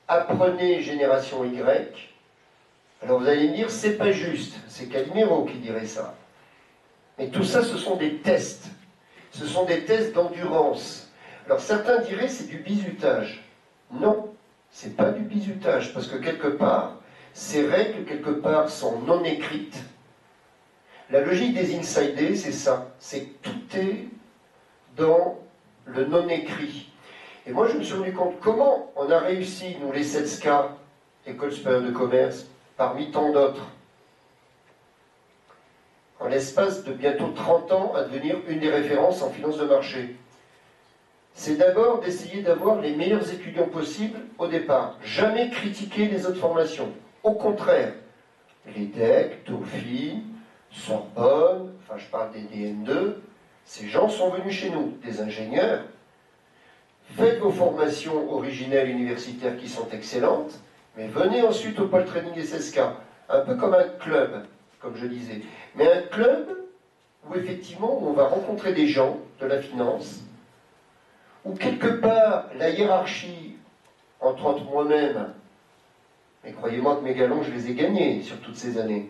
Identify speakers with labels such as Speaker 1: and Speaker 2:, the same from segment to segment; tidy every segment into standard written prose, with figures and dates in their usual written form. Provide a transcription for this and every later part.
Speaker 1: apprenez génération Y. Alors vous allez me dire, c'est pas juste, c'est Calimero qui dirait ça. Mais tout ça, ce sont des tests. Ce sont des tests d'endurance. Alors certains diraient, c'est du bizutage. Non, c'est pas du bizutage, parce que quelque part, ces règles, quelque part, sont non écrites. La logique des Inside Day, c'est ça. C'est que tout est dans le non écrit. Et moi, je me suis rendu compte comment on a réussi, nous les 7SCA, École supérieure de commerce, parmi tant d'autres, en l'espace de bientôt 30 ans, à devenir une des références en finance de marché. C'est d'abord d'essayer d'avoir les meilleurs étudiants possibles au départ. Jamais critiquer les autres formations. Au contraire, l'EDEC, Dauphine, Sorbonne, enfin je parle des DN2, ces gens sont venus chez nous, des ingénieurs. Faites vos formations originelles universitaires qui sont excellentes, mais venez ensuite au pôle training SSK, un peu comme un club, comme je disais. Mais un club où effectivement on va rencontrer des gens de la finance, où quelque part la hiérarchie, entre moi-même, mais croyez-moi que mes galons je les ai gagnés sur toutes ces années.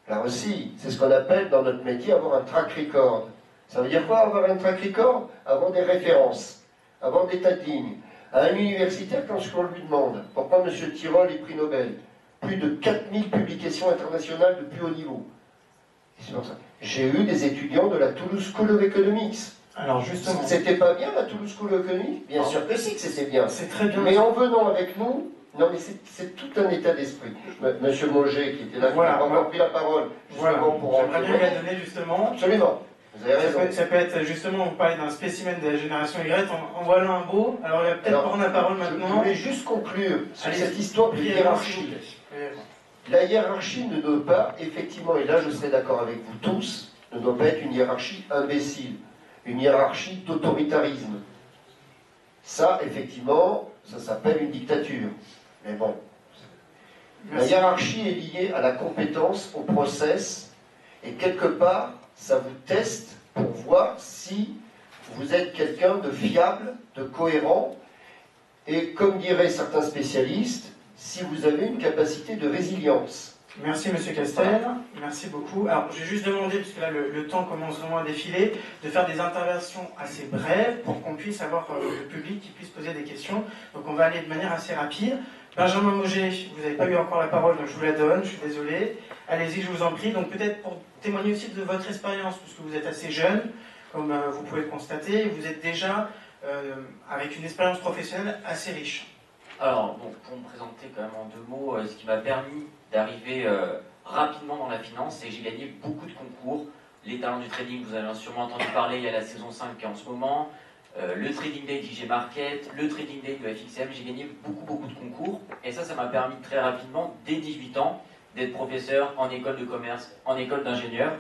Speaker 1: Là aussi, c'est ce qu'on appelle dans notre métier avoir un track record. Ça veut dire quoi avoir un track record? Avoir des références, avoir des tas de lignes. À un universitaire, quand on lui demande pourquoi M. Tirole est prix Nobel, plus de 4000 publications internationales de plus haut niveau. C'est pour ça. J'ai eu des étudiants de la Toulouse School of Economics.
Speaker 2: Alors justement,
Speaker 1: c'était pas bien la Toulouse School of Economics? Bien sûr que si, que c'était bien.
Speaker 2: C'est très bien.
Speaker 1: Mais en venant avec nous, non mais c'est tout un état d'esprit. Monsieur Moget qui était là,
Speaker 2: voilà,
Speaker 1: qui n'a pas encore pris la parole, justement pour
Speaker 2: j'aimerais bien lui la donner justement.
Speaker 1: Absolument. Vous avez raison.
Speaker 2: Ça peut être justement, vous parlez d'un spécimen de la génération Y, en voilà un beau. Alors il va peut-être prendre la parole maintenant.
Speaker 1: Je voulais juste conclure sur cette histoire de hiérarchie. La hiérarchie ne doit pas, effectivement, et là je serai d'accord avec vous tous, ne doit pas être une hiérarchie imbécile, une hiérarchie d'autoritarisme. Ça, effectivement, ça s'appelle une dictature. Mais bon. La hiérarchie est liée à la compétence, au process, et quelque part, ça vous teste pour voir si vous êtes quelqu'un de fiable, de cohérent, et comme diraient certains spécialistes, si vous avez une capacité de résilience.
Speaker 2: Merci Monsieur Castel, merci beaucoup. Alors j'ai juste demandé, parce que là le temps commence vraiment à défiler, de faire des interventions assez brèves pour qu'on puisse avoir le public qui puisse poser des questions. Donc on va aller de manière assez rapide. Benjamin Moget, vous n'avez pas eu encore la parole, donc je vous la donne, je suis désolé. Allez-y, je vous en prie. Donc peut-être pour témoigner aussi de votre expérience, puisque vous êtes assez jeune, comme vous pouvez le constater, vous êtes déjà avec une expérience professionnelle assez riche.
Speaker 3: Alors, bon, pour me présenter quand même en 2 mots, ce qui m'a permis d'arriver rapidement dans la finance, c'est que j'ai gagné beaucoup de concours. Les talents du trading, vous avez sûrement entendu parler, il y a la saison 5 qui est en ce moment, le Trading Day d'IG Market, le Trading Day de FXM, j'ai gagné beaucoup de concours. Et ça m'a permis très rapidement, dès 18 ans, d'être professeur en école de commerce, en école d'ingénieur,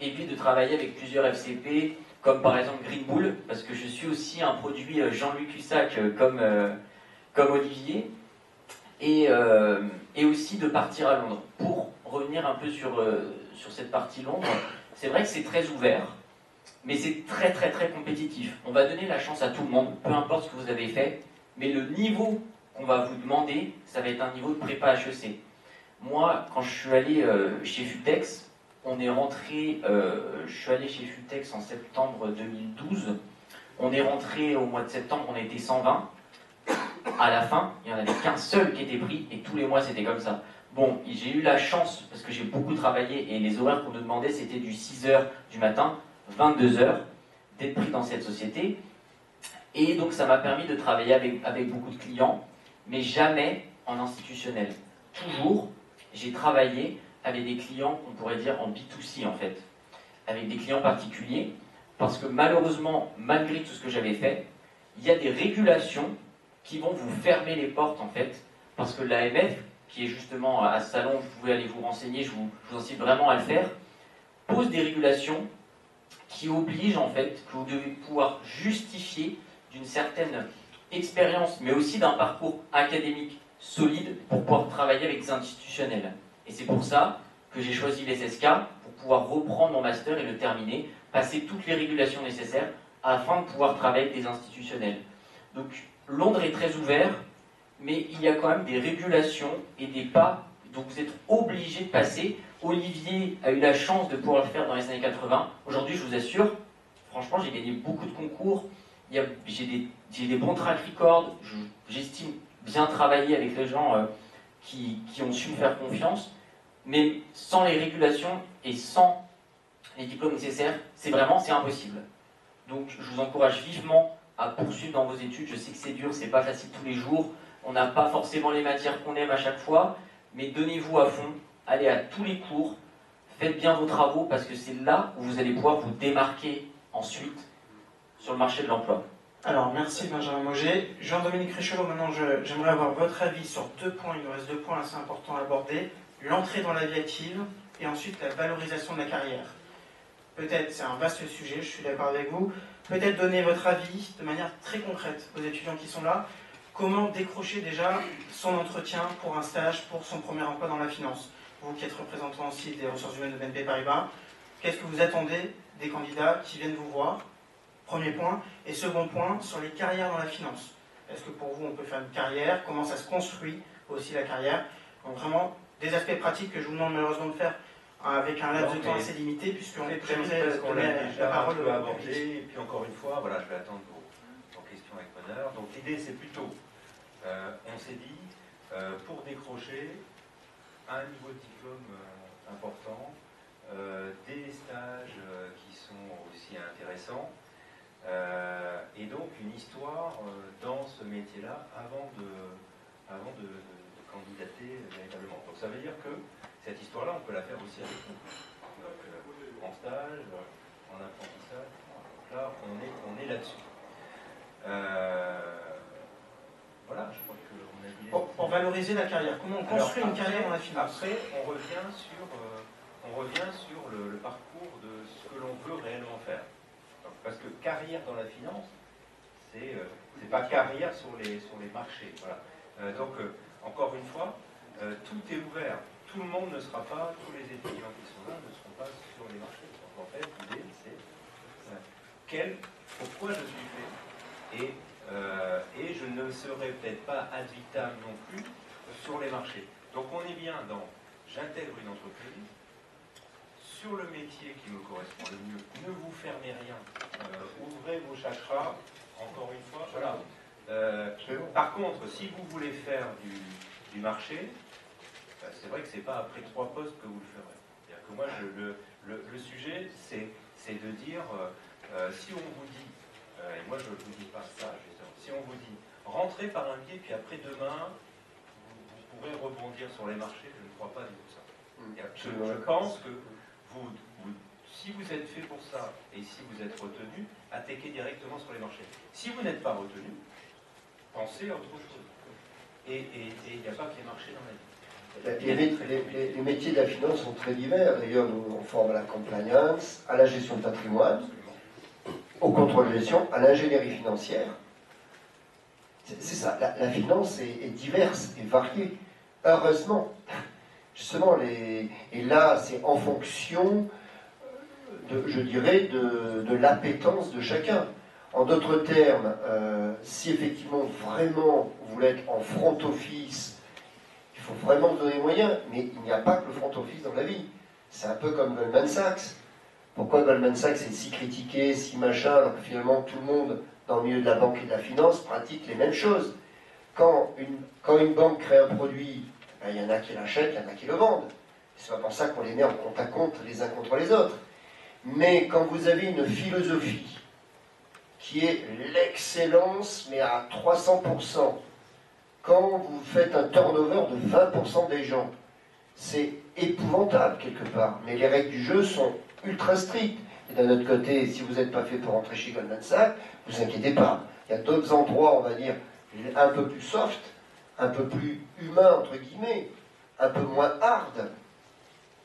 Speaker 3: et puis de travailler avec plusieurs FCP, comme par exemple Green Bull, parce que je suis aussi un produit Jean-Luc Hussac comme Olivier, et aussi de partir à Londres. Pour revenir un peu sur cette partie Londres, c'est vrai que c'est très ouvert, mais c'est très compétitif. On va donner la chance à tout le monde, peu importe ce que vous avez fait, mais le niveau qu'on va vous demander, ça va être un niveau de prépa HEC. Moi, quand je suis allé chez Futex, je suis allé chez Futex en septembre 2012, on est rentré au mois de septembre, on était 120. À la fin, il n'y en avait qu'un seul qui était pris, et tous les mois c'était comme ça. Bon, j'ai eu la chance, parce que j'ai beaucoup travaillé, et les horaires qu'on nous demandait, c'était du 6h du matin, 22h, d'être pris dans cette société. Et donc ça m'a permis de travailler avec beaucoup de clients, mais jamais en institutionnel. Toujours, j'ai travaillé avec des clients, on pourrait dire en B2C en fait, avec des clients particuliers, parce que malheureusement, malgré tout ce que j'avais fait, il y a des régulations qui vont vous fermer les portes en fait, parce que l'AMF, qui est justement à ce salon, vous pouvez aller vous renseigner, je vous incite vraiment à le faire, pose des régulations qui obligent en fait que vous devez pouvoir justifier d'une certaine expérience, mais aussi d'un parcours académique solide pour pouvoir travailler avec des institutionnels. Et c'est pour ça que j'ai choisi l'SSK, pour pouvoir reprendre mon master et le terminer, passer toutes les régulations nécessaires afin de pouvoir travailler avec des institutionnels. Donc Londres est très ouvert, mais il y a quand même des régulations et des pas dont vous êtes obligé de passer. Olivier a eu la chance de pouvoir le faire dans les années 80. Aujourd'hui, je vous assure, franchement, j'ai gagné beaucoup de concours. J'ai des bons track records. J'estime bien travailler avec les gens qui ont su me faire confiance. Mais sans les régulations et sans les diplômes nécessaires, c'est impossible. Donc, je vous encourage vivement à poursuivre dans vos études. Je sais que c'est dur, c'est pas facile tous les jours. On n'a pas forcément les matières qu'on aime à chaque fois, mais donnez-vous à fond, allez à tous les cours, faites bien vos travaux parce que c'est là où vous allez pouvoir vous démarquer ensuite sur le marché de l'emploi.
Speaker 2: Alors, merci Benjamin Moget. Jean-Dominique Richelot, maintenant j'aimerais avoir votre avis sur 2 points. Il nous reste 2 points assez importants à aborder. L'entrée dans la vie active et ensuite la valorisation de la carrière. Peut-être, c'est un vaste sujet, je suis d'accord avec vous. Peut-être donner votre avis de manière très concrète aux étudiants qui sont là. Comment décrocher déjà son entretien pour un stage, pour son premier emploi dans la finance? Vous qui êtes représentant aussi des ressources humaines de BNP Paribas, qu'est-ce que vous attendez des candidats qui viennent vous voir? Premier point. Et second point, sur les carrières dans la finance. Est-ce que pour vous, on peut faire une carrière? Comment ça se construit aussi la carrière? Donc vraiment, des aspects pratiques que je vous demande malheureusement de faire avec un laps de temps assez limité, puisqu'on est
Speaker 4: parce qu'on l'a déjà
Speaker 2: la parole
Speaker 4: un peu abordé, et puis encore une fois, voilà, je vais attendre vos questions avec bonheur. Donc l'idée, c'est plutôt, on s'est dit, pour décrocher un niveau de diplôme important, des stages qui sont aussi intéressants, et donc une histoire dans ce métier-là avant de candidater véritablement. Donc ça veut dire que cette histoire-là, on peut la faire aussi avec nous. Donc, en stage, en apprentissage. Donc là, on est là-dessus. Voilà, je crois qu'on a dit...
Speaker 2: Pour valoriser la carrière, comment on construit une carrière dans la finance?
Speaker 4: Après, on revient sur le parcours de ce que l'on veut réellement faire. Donc, parce que carrière dans la finance, c'est pas carrière sur les marchés. Voilà. Donc, encore une fois, tout est ouvert. Tout le monde ne sera pas, tous les étudiants qui sont là ne seront pas sur les marchés. Donc en fait, l'idée, c'est pourquoi je suis fait et je ne serai peut-être pas ad vitam non plus sur les marchés. Donc on est bien dans j'intègre une entreprise sur le métier qui me correspond le mieux. Ne vous fermez rien. Ouvrez vos chakras. Encore une fois, voilà. Par contre, si vous voulez faire du marché, c'est vrai que c'est pas après 3 postes que vous le ferez. C'est-à-dire que moi, le sujet, c'est de dire, si on vous dit, et moi je ne vous dis pas ça, justement, si on vous dit, rentrez par un biais, puis après demain, vous pourrez rebondir sur les marchés, je ne crois pas du tout ça. Je pense que si vous êtes fait pour ça, et si vous êtes retenu, attaquez directement sur les marchés. Si vous n'êtes pas retenu, pensez à autre chose. Et il n'y a pas que les marchés dans la vie.
Speaker 1: Les métiers de la finance sont très divers. D'ailleurs, nous on forme à la compliance, à la gestion de patrimoine, au contrôle de gestion, à l'ingénierie financière. C'est ça, la finance est diverse et variée. Heureusement, justement, et là, c'est en fonction, je dirais, de l'appétence de chacun. En d'autres termes, si effectivement, vraiment, vous voulez être en front office, il faut vraiment vous donner les moyens, mais il n'y a pas que le front office dans la vie. C'est un peu comme Goldman Sachs. Pourquoi Goldman Sachs est si critiqué, si machin, alors que finalement tout le monde dans le milieu de la banque et de la finance pratique les mêmes choses. Quand une banque crée un produit, ben, il y en a qui l'achètent, il y en a qui le vendent. C'est pas pour ça qu'on les met en compte à compte les uns contre les autres. Mais quand vous avez une philosophie qui est l'excellence, mais à 300%, quand vous faites un turnover de 20% des gens, c'est épouvantable quelque part. Mais les règles du jeu sont ultra strictes. Et d'un autre côté, si vous n'êtes pas fait pour rentrer chez Goldman Sachs, ne vous inquiétez pas. Il y a d'autres endroits, on va dire, un peu plus soft, un peu plus humain, entre guillemets, un peu moins hard.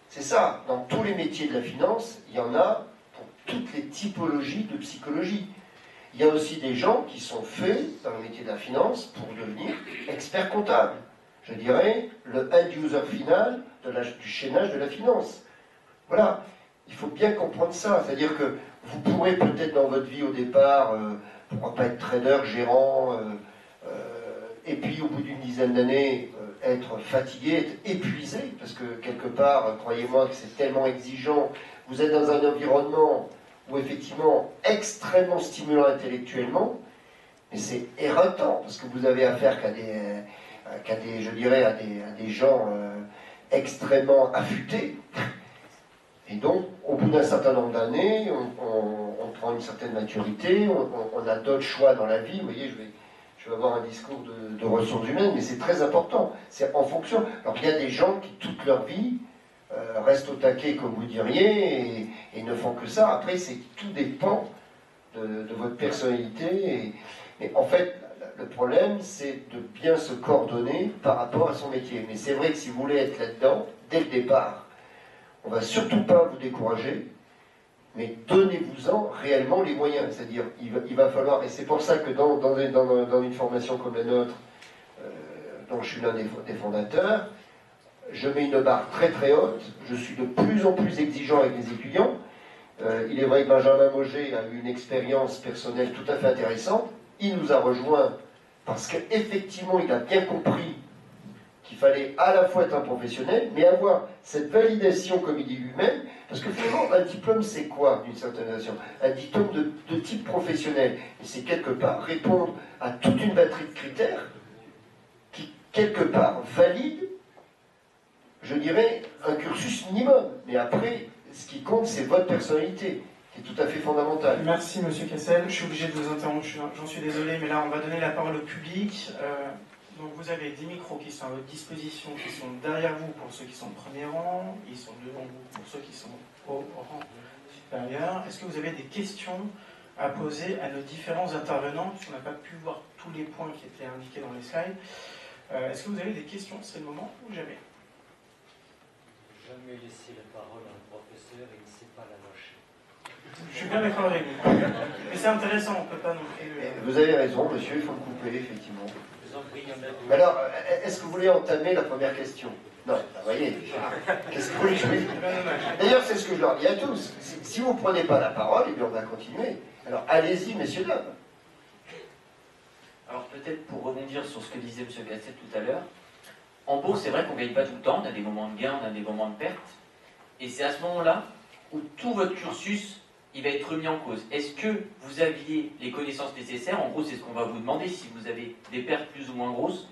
Speaker 1: C'est ça. Dans tous les métiers de la finance, il y en a pour toutes les typologies de psychologie. Il y a aussi des gens qui sont faits dans le métier de la finance pour devenir experts comptables. Je dirais le end-user final du chaînage de la finance. Voilà, il faut bien comprendre ça. C'est-à-dire que vous pourrez peut-être dans votre vie au départ, pourquoi pas être trader, gérant, et puis au bout d'une dizaine d'années, être fatigué, être épuisé, parce que quelque part, croyez-moi que c'est tellement exigeant, vous êtes dans un environnement où effectivement extrêmement stimulant intellectuellement, mais c'est éreintant, parce que vous avez affaire je dirais, à des gens extrêmement affûtés. Et donc, au bout d'un certain nombre d'années, on prend une certaine maturité, on a d'autres choix dans la vie. Vous voyez, je vais avoir un discours de ressources humaines, mais c'est très important. C'est en fonction. Alors, il y a des gens qui, toute leur vie, restent au taquet, comme vous diriez, et ne font que ça. Après, tout dépend de votre personnalité. Mais en fait, le problème, c'est de bien se coordonner par rapport à son métier. Mais c'est vrai que si vous voulez être là-dedans, dès le départ, on ne va surtout pas vous décourager, mais donnez-vous-en réellement les moyens. C'est-à-dire, il va falloir, et c'est pour ça que dans une formation comme la nôtre, dont je suis l'un des fondateurs, je mets une barre très très haute, je suis de plus en plus exigeant avec les étudiants. Il est vrai que Benjamin Moget a eu une expérience personnelle tout à fait intéressante. Il nous a rejoints parce qu'effectivement, il a bien compris qu'il fallait à la fois être un professionnel, mais avoir cette validation, comme il dit lui-même, parce que finalement, un diplôme, c'est quoi, d'une certaine façon? Un diplôme de type professionnel. Et c'est quelque part répondre à toute une batterie de critères qui, quelque part, valide, je dirais, un cursus minimum. Mais après, ce qui compte, c'est votre personnalité, qui est tout à fait fondamentale.
Speaker 2: Merci, Monsieur Kessel. Je suis obligé de vous interrompre, j'en suis désolé, mais là, on va donner la parole au public. Donc vous avez des micros qui sont à votre disposition, qui sont derrière vous pour ceux qui sont au premier rang, ils sont devant vous pour ceux qui sont au rang supérieur. Est-ce que vous avez des questions à poser à nos différents intervenants, puisqu'on n'a pas pu voir tous les points qui étaient indiqués dans les slides? Est-ce que vous avez des questions? C'est le moment ou jamais?
Speaker 5: Jamais laisser la parole à un professeur et il ne sait pas la lâcher.
Speaker 2: Je suis bien d'accord avec vous. Mais c'est intéressant, on ne peut pas non plus...
Speaker 1: Vous avez raison, monsieur, il faut le couper, effectivement.
Speaker 5: Je vous en prie, il y en a deux.
Speaker 1: Alors, est-ce que vous voulez entamer la première question? Non, vous voyez, qu'est-ce que vous voulez que je vous dise? D'ailleurs, c'est ce que je leur dis à tous. Si vous ne prenez pas la parole, eh bien, on va continuer. Alors, allez-y, messieurs, dames.
Speaker 3: Alors peut-être pour rebondir sur ce que disait M. Gasset tout à l'heure, en bourse, c'est vrai qu'on ne gagne pas tout le temps, on a des moments de gain, on a des moments de perte, et c'est à ce moment-là où tout votre cursus il va être remis en cause. Est-ce que vous aviez les connaissances nécessaires? En gros, c'est ce qu'on va vous demander, si vous avez des pertes plus ou moins grosses,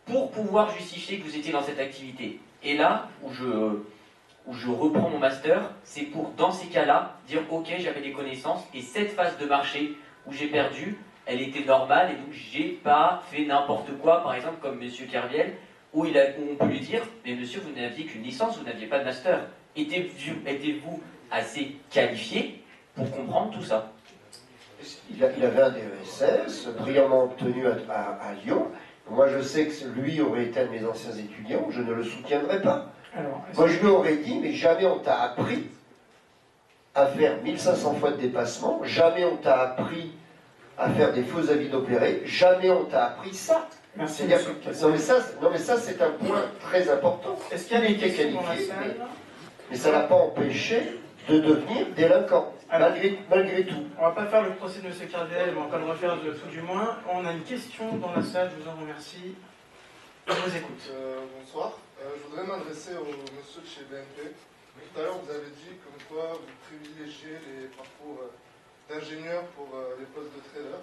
Speaker 3: pour pouvoir justifier que vous étiez dans cette activité. Et là, où je reprends mon master, c'est pour, dans ces cas-là, dire « Ok, j'avais des connaissances, et cette phase de marché où j'ai perdu, elle était normale, et donc j'ai pas fait n'importe quoi, par exemple, comme M. Kerviel, où on peut lui dire « Mais monsieur, vous n'aviez qu'une licence, vous n'aviez pas de master. Étiez-vous assez qualifié pour comprendre tout ça ?»
Speaker 1: Il avait un DESS, brillamment obtenu à Lyon. Moi, je sais que lui aurait été un de mes anciens étudiants, je ne le soutiendrais pas.
Speaker 2: Alors,
Speaker 1: moi, je lui aurais dit, mais jamais on t'a appris à faire 1500 fois de dépassement, jamais on t'a appris à faire des faux avis d'opérer, jamais on t'a appris ça.
Speaker 2: Merci,
Speaker 1: non, mais ça, c'est un point très important.
Speaker 2: Est-ce qu'il y a des questions dans la salle?
Speaker 1: Mais ça n'a pas empêché de devenir délinquant, malgré tout.
Speaker 2: On ne va pas faire le procès de M. Kerviel, mais on va pas le refaire tout du moins. On a une question dans la salle, je vous en remercie. Je vous écoute.
Speaker 6: Bonsoir. Je voudrais m'adresser au monsieur de chez BNP. Tout à l'heure, vous avez dit comme quoi vous privilégiez les parcours d'ingénieurs pour les postes de trader.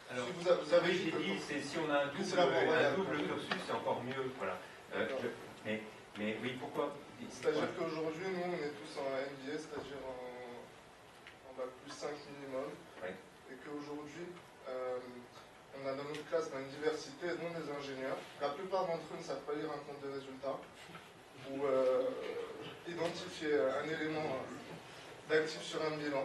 Speaker 4: Alors,
Speaker 6: si vous avez
Speaker 4: dit, c'est si on a un double cursus, c'est encore mieux. Voilà. Mais oui, pourquoi?
Speaker 6: C'est-à-dire qu'aujourd'hui, nous, on est tous en MBA, c'est-à-dire en bac plus 5 minimum.
Speaker 4: Ouais.
Speaker 6: Et qu'aujourd'hui, on a dans notre classe une diversité, dont des ingénieurs. La plupart d'entre eux ne savent pas lire un compte de résultat ou identifier un élément d'actif sur un bilan.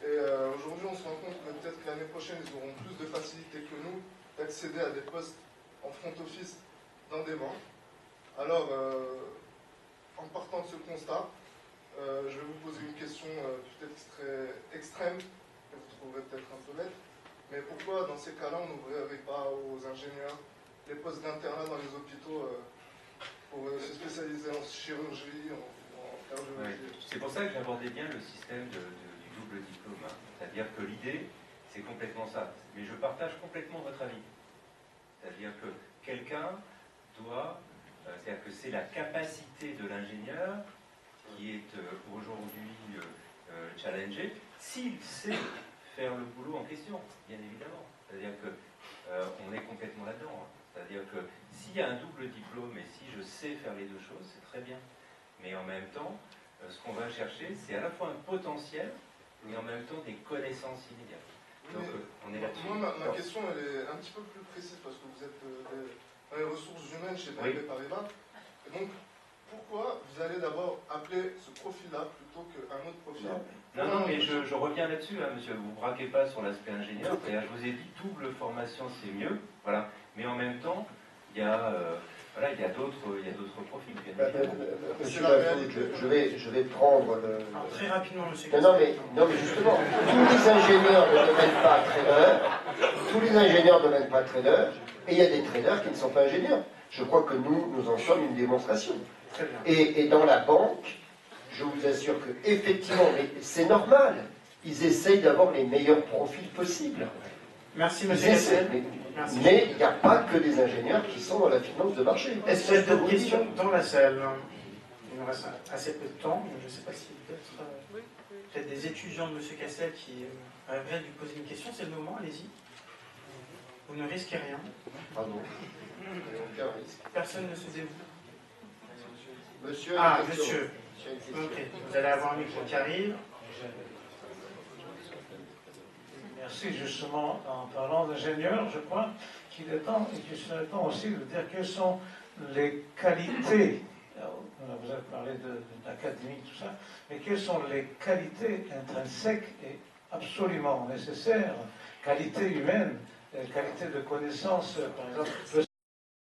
Speaker 6: Et aujourd'hui, on se rend compte que peut-être que l'année prochaine, ils auront plus de facilité que nous d'accéder à des postes en front office dans des banques. Alors, en partant de ce constat, je vais vous poser une question peut-être extrême, que vous trouverez peut-être un peu bête, mais pourquoi dans ces cas-là, on n'ouvrirait pas aux ingénieurs les postes d'internat dans les hôpitaux pour se spécialiser en chirurgie, en cardiologie?
Speaker 4: C'est pour ça que j'abordais bien le système du double diplôme. C'est-à-dire que l'idée, c'est complètement ça. Mais je partage complètement votre avis. C'est-à-dire que quelqu'un doit, c'est-à-dire que c'est la capacité de l'ingénieur qui est aujourd'hui challengée, s'il sait faire le boulot en question, bien évidemment. C'est-à-dire que on est complètement là-dedans. Hein. C'est-à-dire que s'il y a un double diplôme et si je sais faire les deux choses, c'est très bien. Mais en même temps, ce qu'on va chercher, c'est à la fois un potentiel et en même temps des connaissances immédiates. Donc on est là-dessus.
Speaker 6: Moi, ma question, elle est un petit peu plus précise parce que vous êtes dans les ressources humaines chez BNP Paribas. Et donc, pourquoi vous allez d'abord appeler ce profil-là plutôt qu'un autre profil?
Speaker 4: Non, mais je reviens là-dessus, hein, monsieur. Vous ne braquez pas sur l'aspect ingénieur. C'est-à-dire, je vous ai dit, double formation, c'est mieux. Voilà. Mais en même temps, il y a, voilà, il y a d'autres profils.
Speaker 1: Monsieur Lafouche, je vais prendre le...
Speaker 2: Alors, très rapidement, monsieur.
Speaker 1: Non, mais justement, tous les ingénieurs ne deviennent pas traders. Tous les ingénieurs ne deviennent pas traders. Et il y a des traders qui ne sont pas ingénieurs. Je crois que nous en sommes une démonstration.
Speaker 2: Très bien.
Speaker 1: Et dans la banque, je vous assure que effectivement, mais c'est normal, ils essayent d'avoir les meilleurs profils possibles.
Speaker 2: Merci,
Speaker 1: Ils
Speaker 2: monsieur
Speaker 1: essaient,
Speaker 2: Cassel.
Speaker 1: mais il n'y a pas que des ingénieurs qui sont dans la finance de marché.
Speaker 2: Est-ce qu'il y a d'autres questions dans la salle? Il nous reste assez peu de temps, mais je ne sais pas si peut-être des étudiants de monsieur Cassel qui rêveraient de lui poser une question. C'est le moment, allez-y. Vous ne risquez rien.
Speaker 1: Pardon. Aucun risque.
Speaker 2: Personne ne se dévoue.
Speaker 1: Monsieur.
Speaker 2: Ah, monsieur. Ok, vous allez avoir un micro qui arrive.
Speaker 7: Merci, justement, en parlant d'ingénieur, je crois qu'il est temps, et qu'il serait temps aussi de dire quelles sont les qualités, vous avez parlé d'académie, tout ça, mais quelles sont les qualités intrinsèques et absolument nécessaires, qualités humaines, qualités de connaissance, par exemple,